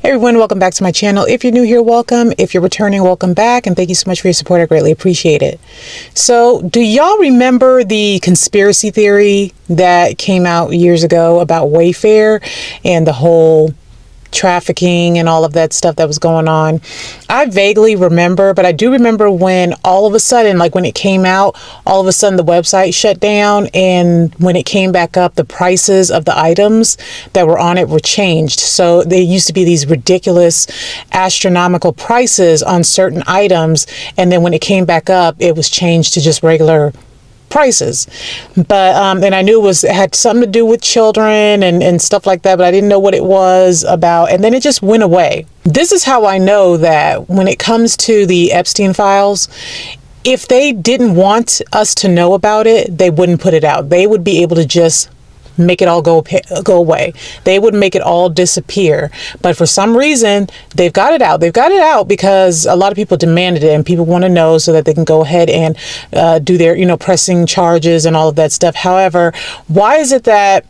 Hey everyone, welcome back to my channel. If you're new here, welcome. If you're returning, welcome back. And thank you so much for your support. I greatly appreciate it. So do y'all remember the conspiracy theory that came out years ago about Wayfair and the whole trafficking and all of that stuff that was going on? I vaguely remember, but I do remember when all of a sudden, like when it came out, all of a sudden the website shut down, and when it came back up, the prices of the items that were on it were changed. So there used to be these ridiculous astronomical prices on certain items, and then when it came back up, it was changed to just regular prices. But and I knew it had something to do with children and stuff like that, but I didn't know what it was about, and then it just went away. This is how I know that when it comes to the Epstein files, if they didn't want us to know about it, they wouldn't put it out. They would be able to just make it all go away. They would make it all disappear. But for some reason, they've got it out. They've got it out because a lot of people demanded it, and people want to know so that they can go ahead and do their, pressing charges and all of that stuff. However, why is it that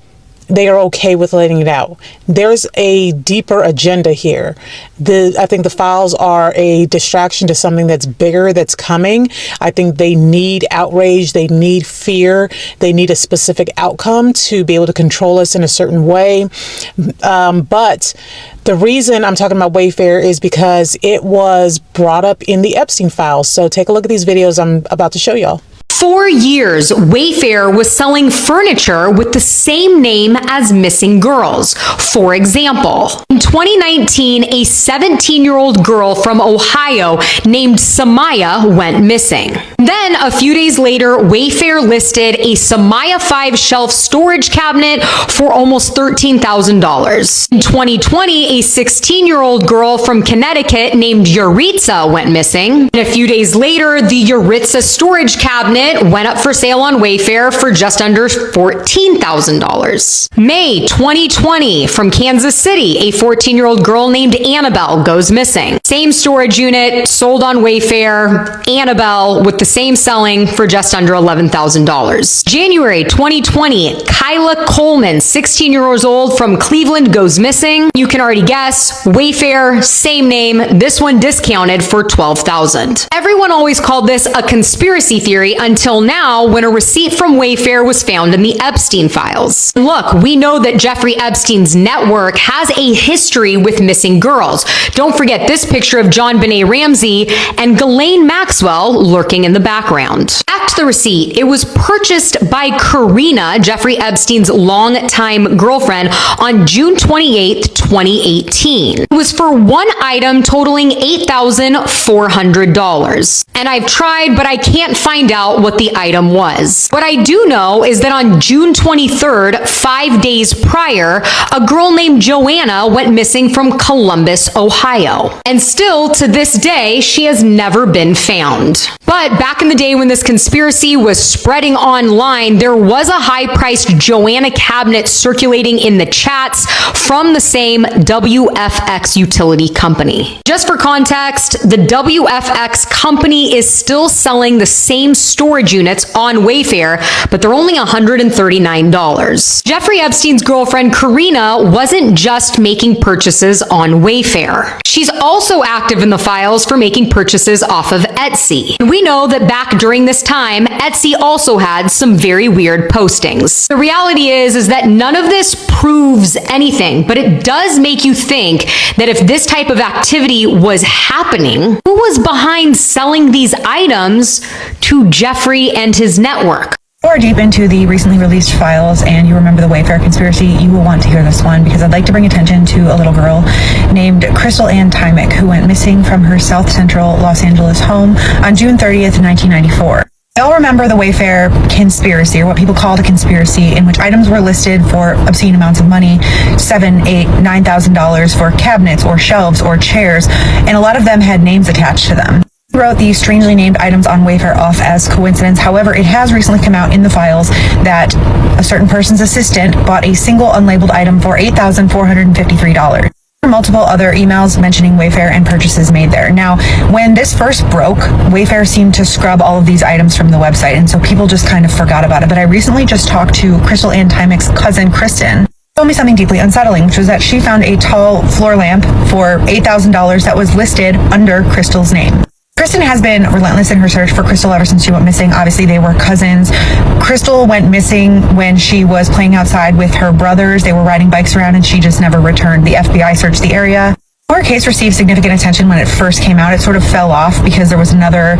they are okay with letting it out? There's a deeper agenda here. I think the files are a distraction to something that's bigger, that's coming. I think they need outrage. They need fear. They need a specific outcome to be able to control us in a certain way. But the reason I'm talking about Wayfair is because it was brought up in the Epstein files. So take a look at these videos I'm about to show y'all. For years, Wayfair was selling furniture with the same name as missing girls. For example, in 2019, a 17-year-old girl from Ohio named Samaya went missing. Then, a few days later, Wayfair listed a Samaya 5 shelf storage cabinet for almost $13,000. In 2020, a 16-year-old girl from Connecticut named Yuritsa went missing. And a few days later, the Yuritsa storage cabinet went up for sale on Wayfair for just under $14,000. May 2020, from Kansas City, a 14-year-old girl named Annabelle goes missing. Same storage unit, sold on Wayfair, Annabelle, with the same selling for just under $11,000. January 2020, Kyla Coleman, 16 years old, from Cleveland, goes missing. You can already guess, Wayfair, same name, this one discounted for $12,000. Everyone always called this a conspiracy theory until now, when a receipt from Wayfair was found in the Epstein files. Look, we know that Jeffrey Epstein's network has a history with missing girls. Don't forget this picture of John Benet Ramsey and Ghislaine Maxwell lurking in the background. Back to the receipt. It was purchased by Karina, Jeffrey Epstein's longtime girlfriend, on June 28, 2018. It was for one item totaling $8,400. And I've tried, but I can't find out what the item was. What I do know is that on June 23rd, 5 days prior, a girl named Joanna went missing from Columbus, Ohio. And still, to this day, she has never been found. But back in the day when this conspiracy was spreading online, there was a high-priced Joanna cabinet circulating in the chats from the same WFX utility company. Just for context, the WFX company is still selling the same storage units on Wayfair, but they're only $139. Jeffrey Epstein's girlfriend, Karina, wasn't just making purchases on Wayfair. She's also active in the files for making purchases off of Etsy. We know that back during this time, Etsy also had some very weird postings. The reality is that none of this proves anything, but it does make you think that if this type of activity was happening, who was behind selling these items to Jeffrey and his network? Or deep into the recently released files and you remember the Wayfair conspiracy, you will want to hear this one because I'd like to bring attention to a little girl named Crystal Ann Tymick who went missing from her South Central Los Angeles home on June 30th, 1994. Y'all remember the Wayfair conspiracy, or what people called a conspiracy, in which items were listed for obscene amounts of money, $7,000, $8,000, $9,000 for cabinets or shelves or chairs, and a lot of them had names attached to them. Wrote these strangely named items on Wayfair off as coincidence. However, it has recently come out in the files that a certain person's assistant bought a single unlabeled item for $8,453. Multiple other emails mentioning Wayfair and purchases made there. Now, when this first broke, Wayfair seemed to scrub all of these items from the website, and so people just kind of forgot about it. But I recently just talked to Crystal Ann Tymick's cousin, Kristen, told me something deeply unsettling, which was that she found a tall floor lamp for $8,000 that was listed under Crystal's name. Kristen has been relentless in her search for Crystal ever since she went missing. Obviously, they were cousins. Crystal went missing when she was playing outside with her brothers. They were riding bikes around and she just never returned. The FBI searched the area. Her case received significant attention when it first came out. It sort of fell off because there was another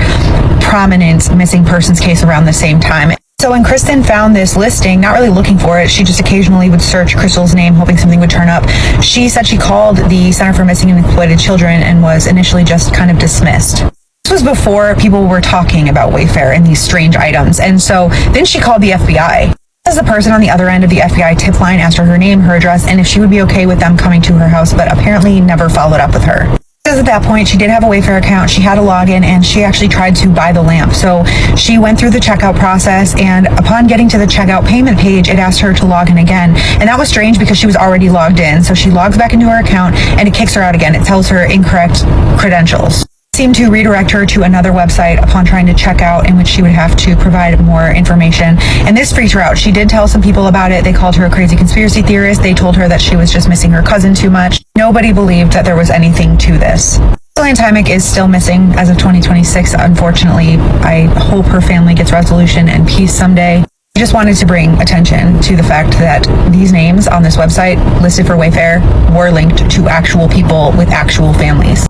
prominent missing persons case around the same time. So when Kristen found this listing, not really looking for it, she just occasionally would search Crystal's name, hoping something would turn up. She said she called the Center for Missing and Exploited Children and was initially just kind of dismissed. This was before people were talking about Wayfair and these strange items. And so then she called the FBI. As the person on the other end of the FBI tip line asked her name, her address, and if she would be okay with them coming to her house, but apparently never followed up with her. Because at that point, she did have a Wayfair account, she had a login, and she actually tried to buy the lamp. So she went through the checkout process, and upon getting to the checkout payment page, it asked her to log in again. And that was strange because she was already logged in. So she logs back into her account, and it kicks her out again. It tells her incorrect credentials. Seemed to redirect her to another website upon trying to check out, in which she would have to provide more information. And this freaked her out. She did tell some people about it. They called her a crazy conspiracy theorist. They told her that she was just missing her cousin too much. Nobody believed that there was anything to this. Crystal Tymick is still missing as of 2026. Unfortunately, I hope her family gets resolution and peace someday. I just wanted to bring attention to the fact that these names on this website listed for Wayfair were linked to actual people with actual families.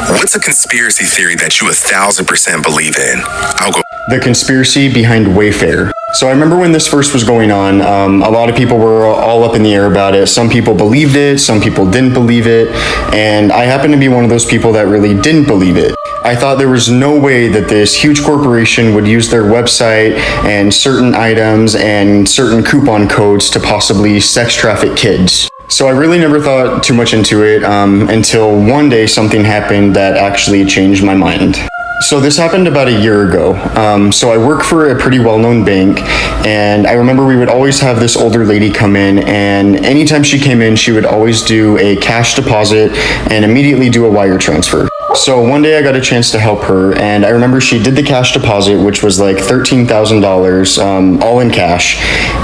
What's a conspiracy theory that you 1,000% believe in? I'll go. The conspiracy behind Wayfair. So I remember when this first was going on, a lot of people were all up in the air about it. Some people believed it, some people didn't believe it, and I happen to be one of those people that really didn't believe it. I thought there was no way that this huge corporation would use their website and certain items and certain coupon codes to possibly sex traffic kids. So I really never thought too much into it until one day something happened that actually changed my mind. So this happened about a year ago. So I work for a pretty well-known bank, and I remember we would always have this older lady come in, and anytime she came in, she would always do a cash deposit and immediately do a wire transfer. So one day I got a chance to help her, and I remember she did the cash deposit, which was like $13,000, all in cash,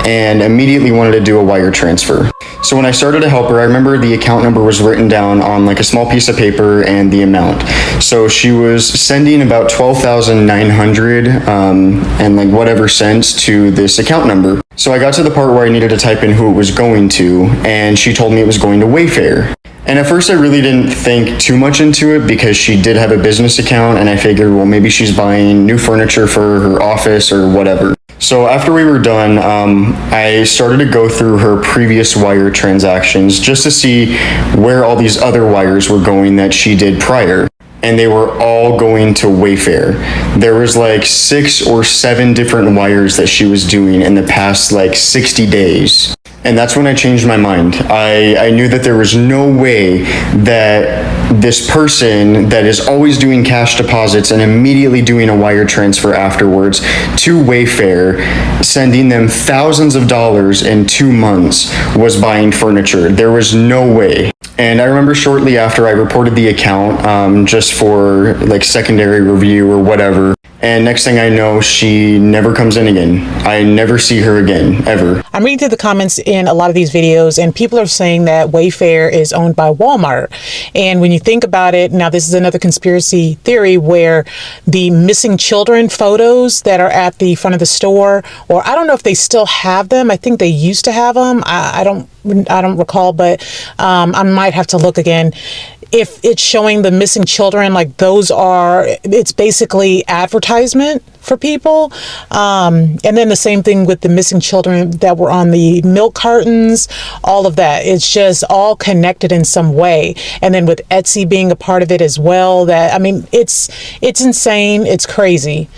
and immediately wanted to do a wire transfer. So when I started to help her, I remember the account number was written down on like a small piece of paper and the amount. So she was sending about 12,900 and like whatever cents to this account number. So I got to the part where I needed to type in who it was going to, and she told me it was going to Wayfair. And at first I really didn't think too much into it because she did have a business account, and I figured, well, maybe she's buying new furniture for her office or whatever. So after we were done, I started to go through her previous wire transactions just to see where all these other wires were going that she did prior. And they were all going to Wayfair. There was like 6 or 7 different wires that she was doing in the past like 60 days. And that's when I changed my mind. I knew that there was no way that this person that is always doing cash deposits and immediately doing a wire transfer afterwards to Wayfair, sending them thousands of dollars in 2 months, was buying furniture. There was no way. And I remember shortly after I reported the account just for like secondary review or whatever. And next thing I know, she never comes in again. I never see her again, ever. I'm reading through the comments in a lot of these videos, and people are saying that Wayfair is owned by Walmart. And when you think about it, now this is another conspiracy theory where the missing children photos that are at the front of the store, or I don't know if they still have them. I think they used to have them. I don't recall, but I might have to look again. If it's showing the missing children, like it's basically advertisement for people. And then the same thing with the missing children that were on the milk cartons, all of that. It's just all connected in some way. And then with Etsy being a part of it as well, it's insane. It's crazy.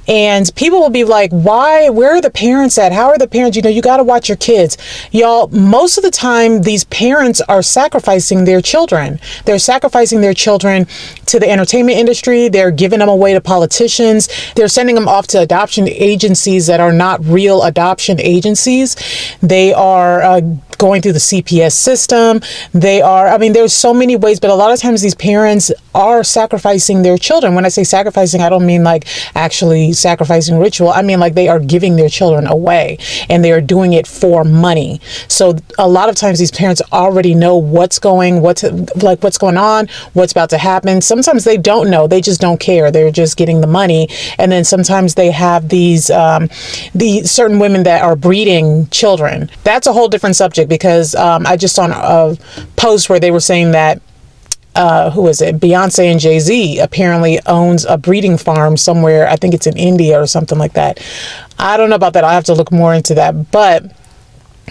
And people will be like, where are the parents at? How are the parents? You got to watch your kids. Y'all, most of the time, these parents are sacrificing their children. They're sacrificing their children to the entertainment industry. They're giving them away to politicians. They're sending them off to adoption agencies that are not real adoption agencies. They are going through the CPS system. They are, I mean, there's so many ways, but a lot of times these parents are sacrificing their children. When I say sacrificing, I don't mean like actually sacrificing ritual. I mean like they are giving their children away, and they are doing it for money. So a lot of times these parents already know what's going on, what's about to happen. Sometimes they don't know. They just don't care. They're just getting the money. And then sometimes they have these certain women that are breeding children. That's a whole different subject, because I just saw a post where they were saying that who is it? Beyonce and Jay-Z apparently owns a breeding farm somewhere. I think it's in India or something like that. I don't know about that. I'll have to look more into that. But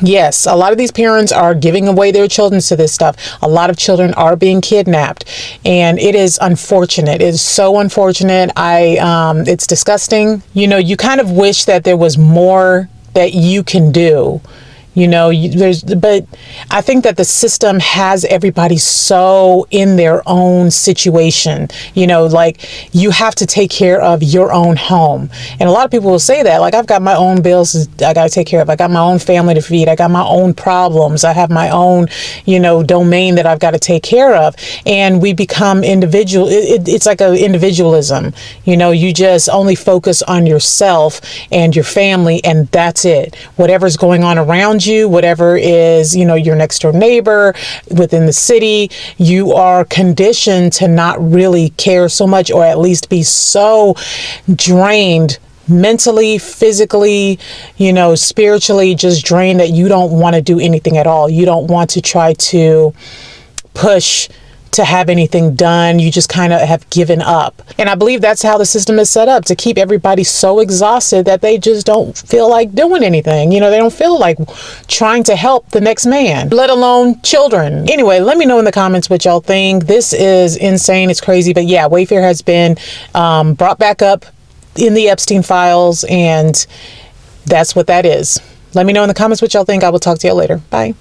yes, a lot of these parents are giving away their children to this stuff. A lot of children are being kidnapped, and it is unfortunate. It is so unfortunate. It's disgusting. You know, you kind of wish that there was more that you can do. You know, but I think that the system has everybody so in their own situation. You know, like you have to take care of your own home. And a lot of people will say that, like, I've got my own bills I got to take care of. I got my own family to feed. I got my own problems. I have my own, you know, domain that I've got to take care of. And we become individual. It's like an individualism. You know, you just only focus on yourself and your family, and that's it. Whatever's going on around you, whatever is, you know, your next door neighbor within the city, you are conditioned to not really care so much, or at least be so drained mentally, physically, you know, spiritually, just drained that you don't want to do anything at all. You don't want to try to push to have anything done. You just kind of have given up. And I believe that's how the system is set up, to keep everybody so exhausted that they just don't feel like doing anything. You know, they don't feel like trying to help the next man, let alone children. Anyway, let me know in the comments what y'all think. This is insane. It's crazy. But yeah, Wayfair has been brought back up in the Epstein files, and that's what that is. Let me know in the comments what y'all think. I will talk to y'all later. Bye.